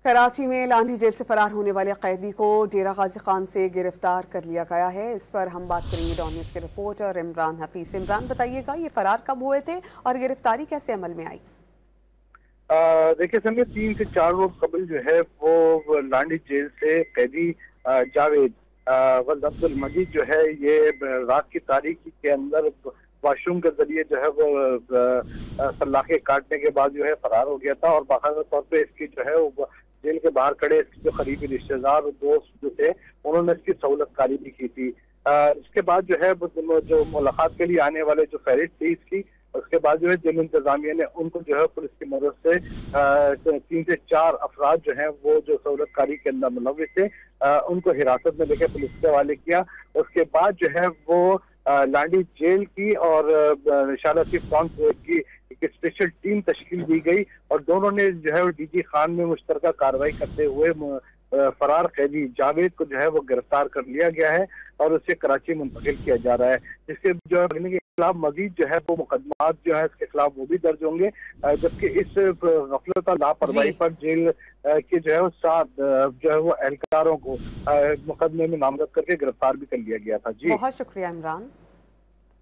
कराची में लांडी जेल से फरार होने वाले कैदी को डेरा गाजी खान से गिरफ्तार कर लिया गया है। इस पर हम बात करेंगे डॉन न्यूज़ के रिपोर्टर इमरान हफीज। इमरान, बताइएगा ये फरार कब हुए थे और गिरफ्तारी कैसे अमल में आई? देखिए समय 3 से 4 रोज कबल जो है वो लांडी जेल से कैदी जावेद वल्द अब्दुल मजीद जो है ये रात की तारीकी के अंदर वॉशरूम के जरिए जो है वो सलाखे काटने के बाद जो है फरार हो गया था और बाकायदा तौर पे इसकी जो है वो जेल के बाहर खड़े इसके जो करीबी रिश्तेदार और दोस्त जो थे उन्होंने इसकी सहूलतकारी भी की थी। इसके बाद जो है जो मुलाकात के लिए आने वाले जो फहरिस्त थी इसकी, उसके बाद जो है जेल इंतजामिया ने उनको जो है पुलिस की मदद से 3 से 4 अफराद जो है वो जो सहूलतकारी के अंदर मुलविस थे उनको हिरासत में लेकर पुलिस के हवाले किया। उसके बाद जो है वो लांडी जेल की और निशाला की एक स्पेशल टीम तश्कील दी गई और दोनों ने जो है डीजी खान में मुश्तरका कार्रवाई करते हुए फरार कैदी जावेद को जो है वो गिरफ्तार कर लिया गया है और उसे कराची मुंतकिल किया जा रहा है, जिसके जो है के खिलाफ मजीद जो है वो मुकदमात जो है इसके खिलाफ वो भी दर्ज होंगे। जबकि इस गफलत लापरवाही पर जेल के जो है वो 7 जो है वो एहलकारों को मुकदमे में नामजद करके गिरफ्तार भी कर लिया गया था। जी बहुत शुक्रिया इमरान।